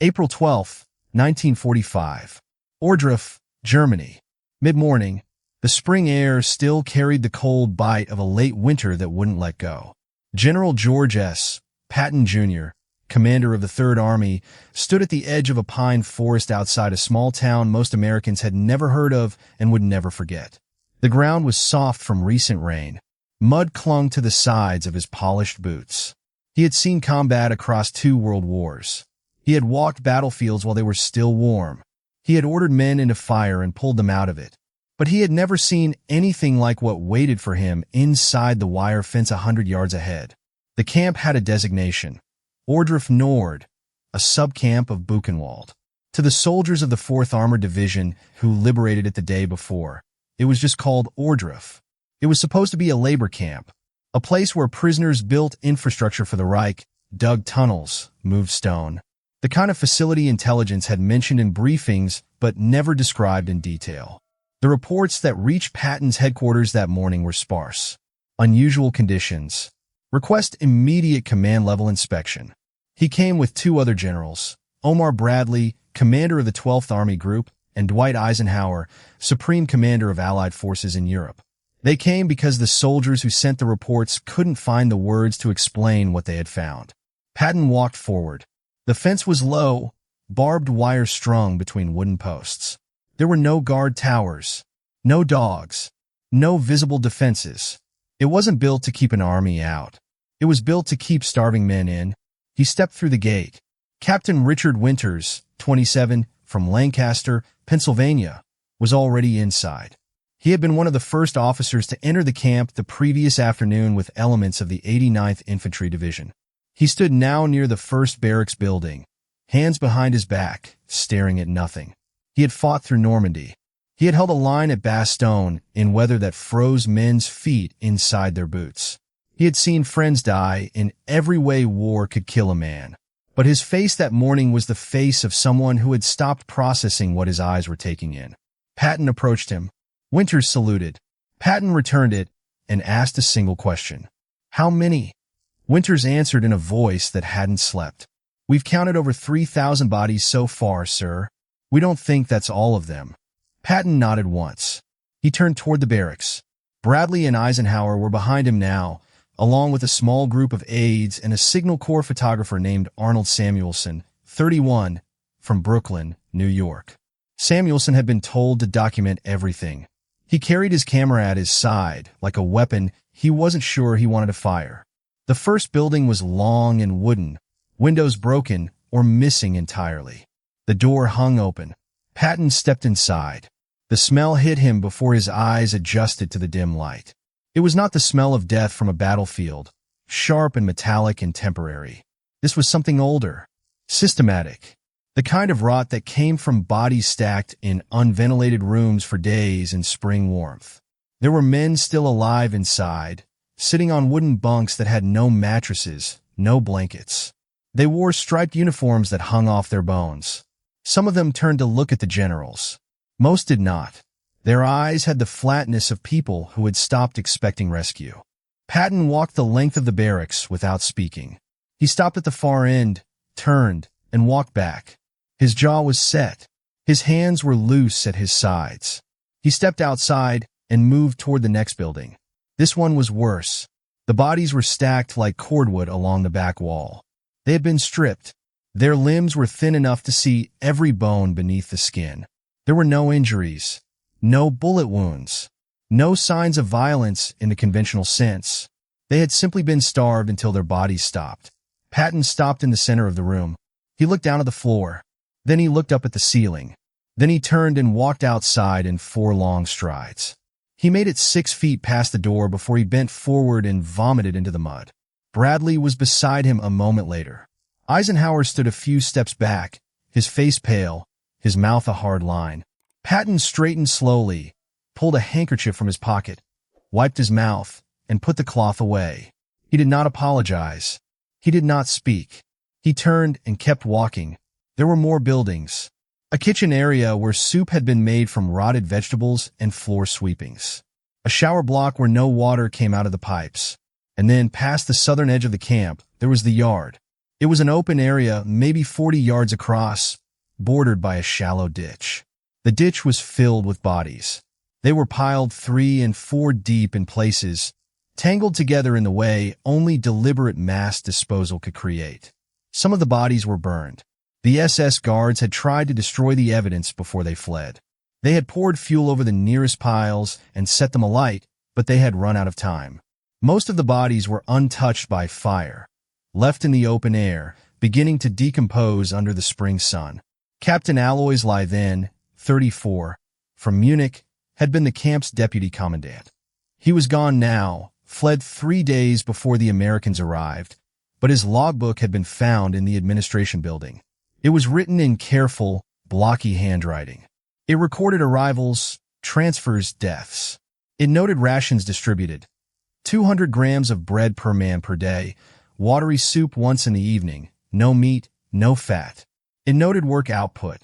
April 12, 1945. Ohrdruf, Germany. Mid-morning, the spring air still carried the cold bite of a late winter that wouldn't let go. General George S. Patton, Jr., commander of the Third Army, stood at the edge of a pine forest outside a small town most Americans had never heard of and would never forget. The ground was soft from recent rain. Mud clung to the sides of his polished boots. He had seen combat across 2 world wars. He had walked battlefields while they were still warm. He had ordered men into fire and pulled them out of it. But he had never seen anything like what waited for him inside the wire fence 100 yards ahead. The camp had a designation: Ohrdruf Nord, a subcamp of Buchenwald. To the soldiers of the 4th Armored Division who liberated it the day before, it was just called Ohrdruf. It was supposed to be a labor camp, a place where prisoners built infrastructure for the Reich, dug tunnels, moved stone. The kind of facility intelligence had mentioned in briefings but never described in detail. The reports that reached Patton's headquarters that morning were sparse. Unusual conditions. Request immediate command-level inspection. He came with 2 other generals, Omar Bradley, commander of the 12th Army Group, and Dwight Eisenhower, Supreme Commander of Allied Forces in Europe. They came because the soldiers who sent the reports couldn't find the words to explain what they had found. Patton walked forward. The fence was low, barbed wire strung between wooden posts. There were no guard towers, no dogs, no visible defenses. It wasn't built to keep an army out. It was built to keep starving men in. He stepped through the gate. Captain Richard Winters, 27, from Lancaster, Pennsylvania, was already inside. He had been one of the first officers to enter the camp the previous afternoon with elements of the 89th Infantry Division. He stood now near the first barracks building, hands behind his back, staring at nothing. He had fought through Normandy. He had held a line at Bastogne in weather that froze men's feet inside their boots. He had seen friends die in every way war could kill a man. But his face that morning was the face of someone who had stopped processing what his eyes were taking in. Patton approached him. Winters saluted. Patton returned it and asked a single question. "How many?" Winters answered in a voice that hadn't slept. "We've counted over 3,000 bodies so far, sir. We don't think that's all of them." Patton nodded once. He turned toward the barracks. Bradley and Eisenhower were behind him now, along with a small group of aides and a Signal Corps photographer named Arnold Samuelson, 31, from Brooklyn, New York. Samuelson had been told to document everything. He carried his camera at his side, like a weapon he wasn't sure he wanted to fire. The first building was long and wooden, windows broken or missing entirely. The door hung open. Patton stepped inside. The smell hit him before his eyes adjusted to the dim light. It was not the smell of death from a battlefield, sharp and metallic and temporary. This was something older, systematic, the kind of rot that came from bodies stacked in unventilated rooms for days in spring warmth. There were men still alive inside, sitting on wooden bunks that had no mattresses, no blankets. They wore striped uniforms that hung off their bones. Some of them turned to look at the generals. Most did not. Their eyes had the flatness of people who had stopped expecting rescue. Patton walked the length of the barracks without speaking. He stopped at the far end, turned, and walked back. His jaw was set. His hands were loose at his sides. He stepped outside and moved toward the next building. This one was worse. The bodies were stacked like cordwood along the back wall. They had been stripped. Their limbs were thin enough to see every bone beneath the skin. There were no injuries, no bullet wounds, no signs of violence in the conventional sense. They had simply been starved until their bodies stopped. Patton stopped in the center of the room. He looked down at the floor. Then he looked up at the ceiling. Then he turned and walked outside in 4 long strides. He made it 6 feet past the door before he bent forward and vomited into the mud. Bradley was beside him a moment later. Eisenhower stood a few steps back, his face pale, his mouth a hard line. Patton straightened slowly, pulled a handkerchief from his pocket, wiped his mouth, and put the cloth away. He did not apologize. He did not speak. He turned and kept walking. There were more buildings. A kitchen area where soup had been made from rotted vegetables and floor sweepings. A shower block where no water came out of the pipes. And then, past the southern edge of the camp, there was the yard. It was an open area, maybe 40 yards across, bordered by a shallow ditch. The ditch was filled with bodies. They were piled 3 and 4 deep in places, tangled together in the way only deliberate mass disposal could create. Some of the bodies were burned. The SS guards had tried to destroy the evidence before they fled. They had poured fuel over the nearest piles and set them alight, but they had run out of time. Most of the bodies were untouched by fire, left in the open air, beginning to decompose under the spring sun. Captain Alois Lythen, 34, from Munich, had been the camp's deputy commandant. He was gone now, fled 3 days before the Americans arrived, but his logbook had been found in the administration building. It was written in careful, blocky handwriting. It recorded arrivals, transfers, deaths. It noted rations distributed. 200 grams of bread per man per day, watery soup once in the evening, no meat, no fat. It noted work output.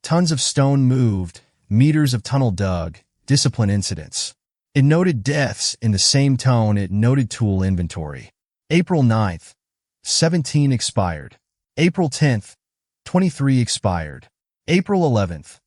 Tons of stone moved, meters of tunnel dug, discipline incidents. It noted deaths in the same tone it noted tool inventory. April 9th, 17 expired. April 10th, 23 expired. April 11th,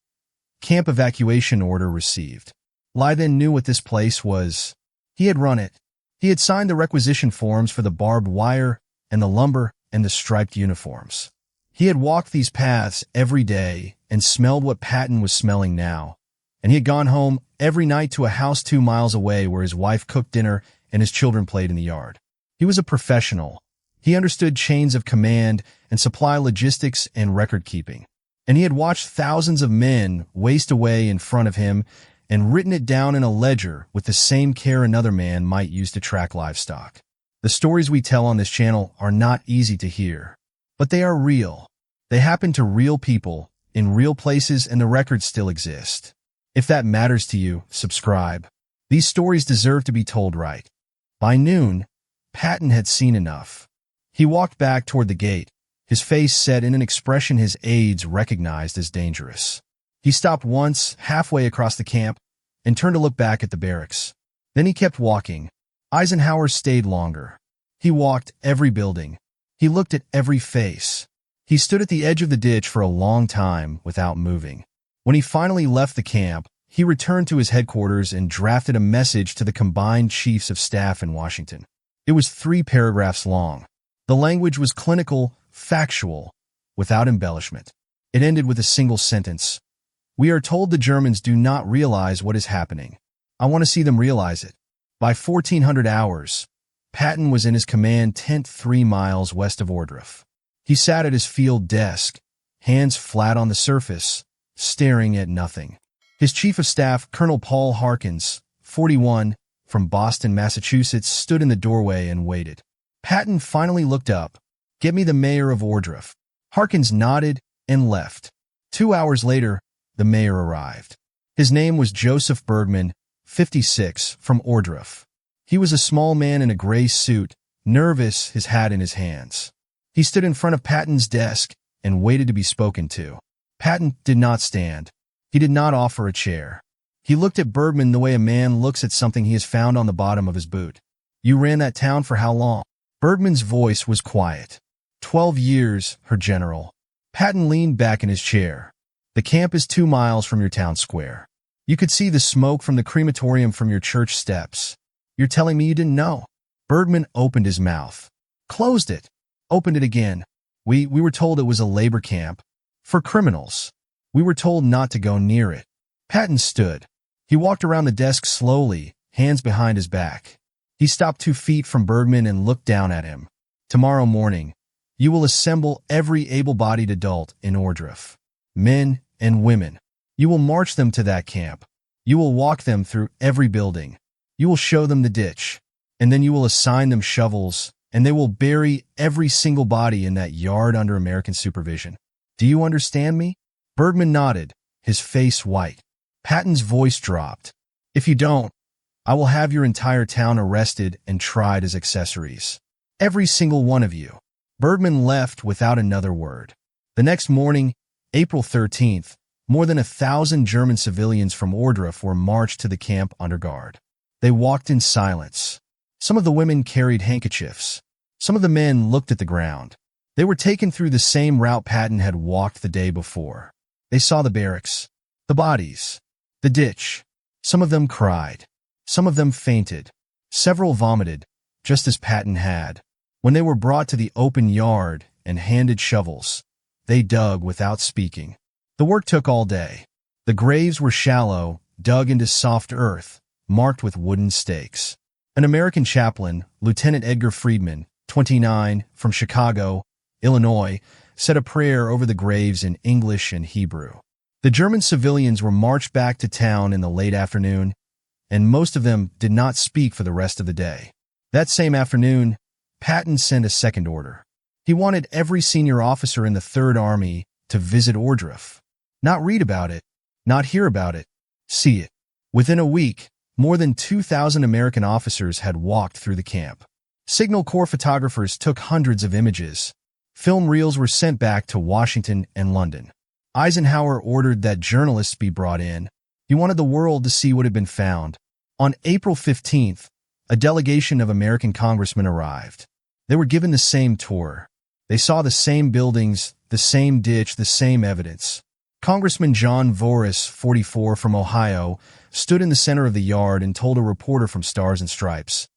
camp evacuation order received. Lythen knew what this place was. He had run it. He had signed the requisition forms for the barbed wire and the lumber and the striped uniforms. He had walked these paths every day and smelled what Patton was smelling now. And he had gone home every night to a house 2 miles away where his wife cooked dinner and his children played in the yard. He was a professional. He understood chains of command and supply logistics and record-keeping. And he had watched thousands of men waste away in front of him and written it down in a ledger with the same care another man might use to track livestock. The stories we tell on this channel are not easy to hear, but they are real. They happen to real people, in real places, and the records still exist. If that matters to you, subscribe. These stories deserve to be told right. By noon, Patton had seen enough. He walked back toward the gate, his face set in an expression his aides recognized as dangerous. He stopped once, halfway across the camp, and turned to look back at the barracks. Then he kept walking. Eisenhower stayed longer. He walked every building. He looked at every face. He stood at the edge of the ditch for a long time without moving. When he finally left the camp, he returned to his headquarters and drafted a message to the combined chiefs of staff in Washington. It was 3 paragraphs long. The language was clinical, factual, without embellishment. It ended with a single sentence. We are told the Germans do not realize what is happening. I want to see them realize it. By 1400 hours, Patton was in his command tent 3 miles west of Ohrdruf. He sat at his field desk, hands flat on the surface, staring at nothing. His chief of staff, Colonel Paul Harkins, 41, from Boston, Massachusetts, stood in the doorway and waited. Patton finally looked up. Get me the mayor of Ohrdruf. Harkins nodded and left. 2 hours later, the mayor arrived. His name was Joseph Bergman, 56, from Ohrdruf. He was a small man in a gray suit, nervous, his hat in his hands. He stood in front of Patton's desk and waited to be spoken to. Patton did not stand. He did not offer a chair. He looked at Bergman the way a man looks at something he has found on the bottom of his boot. You ran that town for how long? Bergman's voice was quiet. 12 years, Her General. Patton leaned back in his chair. The camp is 2 miles from your town square. You could see the smoke from the crematorium from your church steps. You're telling me you didn't know? Bergman opened his mouth. Closed it. Opened it again. We were told it was a labor camp. For criminals. We were told not to go near it. Patton stood. He walked around the desk slowly, hands behind his back. He stopped 2 feet from Bergman and looked down at him. Tomorrow morning, you will assemble every able-bodied adult in Ohrdruf. Men and women. You will march them to that camp. You will walk them through every building. You will show them the ditch. And then you will assign them shovels, and they will bury every single body in that yard under American supervision. Do you understand me? Bergman nodded, his face white. Patton's voice dropped. If you don't, I will have your entire town arrested and tried as accessories. Every single one of you. Bergman left without another word. The next morning, April 13th, more than 1,000 German civilians from Ohrdruf were marched to the camp under guard. They walked in silence. Some of the women carried handkerchiefs. Some of the men looked at the ground. They were taken through the same route Patton had walked the day before. They saw the barracks, the bodies, the ditch. Some of them cried. Some of them fainted. Several vomited, just as Patton had. When they were brought to the open yard and handed shovels, they dug without speaking. The work took all day. The graves were shallow, dug into soft earth, marked with wooden stakes. An American chaplain, Lieutenant Edgar Friedman, 29, from Chicago, Illinois, said a prayer over the graves in English and Hebrew. The German civilians were marched back to town in the late afternoon, and most of them did not speak for the rest of the day. That same afternoon, Patton sent a second order. He wanted every senior officer in the Third Army to visit Ohrdruf. Not read about it, not hear about it, see it. Within a week, more than 2,000 American officers had walked through the camp. Signal Corps photographers took hundreds of images. Film reels were sent back to Washington and London. Eisenhower ordered that journalists be brought in. He wanted the world to see what had been found. On April 15th, a delegation of American congressmen arrived. They were given the same tour. They saw the same buildings, the same ditch, the same evidence. Congressman John Voris, 44, from Ohio, stood in the center of the yard and told a reporter from Stars and Stripes,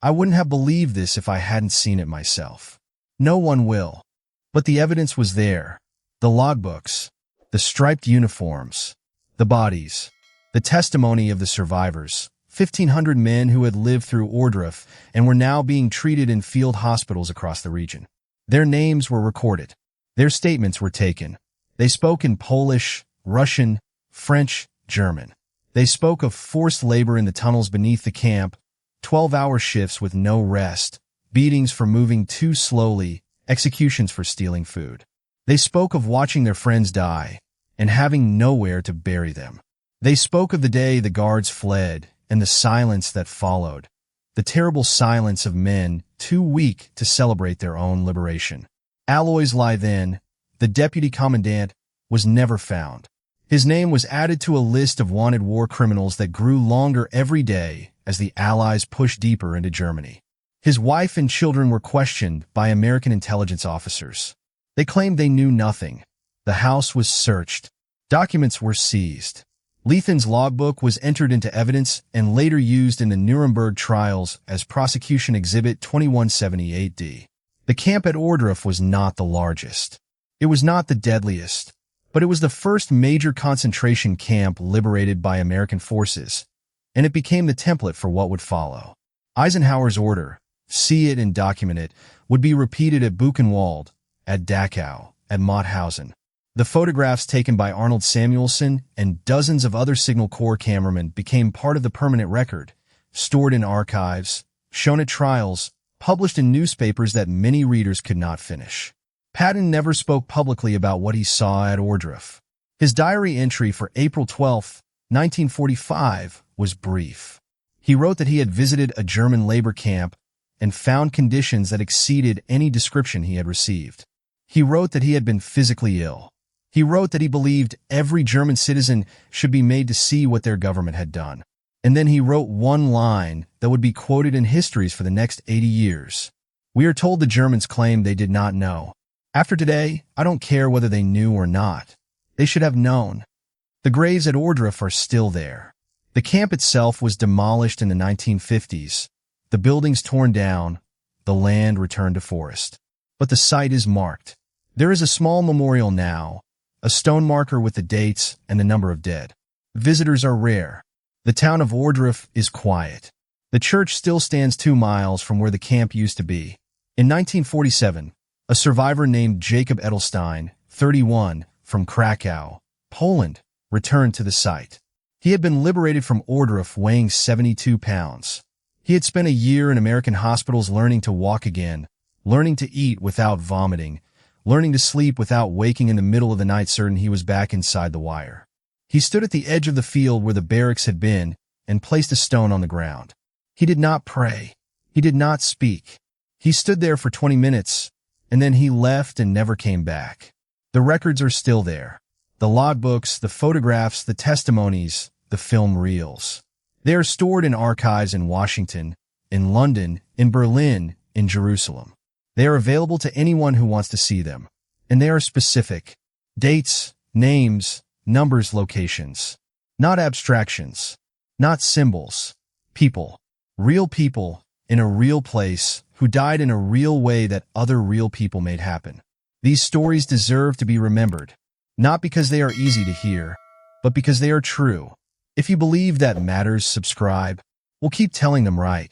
"I wouldn't have believed this if I hadn't seen it myself. No one will." But the evidence was there. The logbooks, the striped uniforms, the bodies, the testimony of the survivors, 1,500 men who had lived through Ohrdruf and were now being treated in field hospitals across the region. Their names were recorded. Their statements were taken. They spoke in Polish, Russian, French, German. They spoke of forced labor in the tunnels beneath the camp, 12-hour shifts with no rest, beatings for moving too slowly, executions for stealing food. They spoke of watching their friends die and having nowhere to bury them. They spoke of the day the guards fled and the silence that followed, the terrible silence of men too weak to celebrate their own liberation. Alois Lythen, the deputy commandant, was never found. His name was added to a list of wanted war criminals that grew longer every day as the Allies pushed deeper into Germany. His wife and children were questioned by American intelligence officers. They claimed they knew nothing. The house was searched. Documents were seized. Lythen's logbook was entered into evidence and later used in the Nuremberg trials as Prosecution Exhibit 2178D. The camp at Ohrdruf was not the largest. It was not the deadliest, but it was the first major concentration camp liberated by American forces, and it became the template for what would follow. Eisenhower's order, "See it and document it," would be repeated at Buchenwald, at Dachau, at Mauthausen. The photographs taken by Arnold Samuelson and dozens of other Signal Corps cameramen became part of the permanent record, stored in archives, shown at trials, published in newspapers that many readers could not finish. Patton never spoke publicly about what he saw at Ohrdruf. His diary entry for April 12, 1945, was brief. He wrote that he had visited a German labor camp and found conditions that exceeded any description he had received. He wrote that he had been physically ill. He wrote that he believed every German citizen should be made to see what their government had done. And then he wrote one line that would be quoted in histories for the next 80 years. "We are told the Germans claimed they did not know. After today, I don't care whether they knew or not. They should have known." The graves at Ohrdruf are still there. The camp itself was demolished in the 1950s, the buildings torn down, the land returned to forest. But the site is marked. There is a small memorial now, a stone marker with the dates and the number of dead. Visitors are rare. The town of Ohrdruf is quiet. The church still stands 2 miles from where the camp used to be. In 1947, a survivor named Jacob Edelstein, 31, from Krakow, Poland, returned to the site. He had been liberated from Ohrdruf weighing 72 pounds. He had spent a year in American hospitals learning to walk again, learning to eat without vomiting, learning to sleep without waking in the middle of the night certain he was back inside the wire. He stood at the edge of the field where the barracks had been and placed a stone on the ground. He did not pray. He did not speak. He stood there for 20 minutes, and then he left and never came back. The records are still there. The logbooks, the photographs, the testimonies, the film reels. They are stored in archives in Washington, in London, in Berlin, in Jerusalem. They are available to anyone who wants to see them, and they are specific. Dates, names, numbers, locations. Not abstractions. Not symbols. People. Real people, in a real place, who died in a real way that other real people made happen. These stories deserve to be remembered, not because they are easy to hear, but because they are true. If you believe that matters, subscribe. We'll keep telling them right.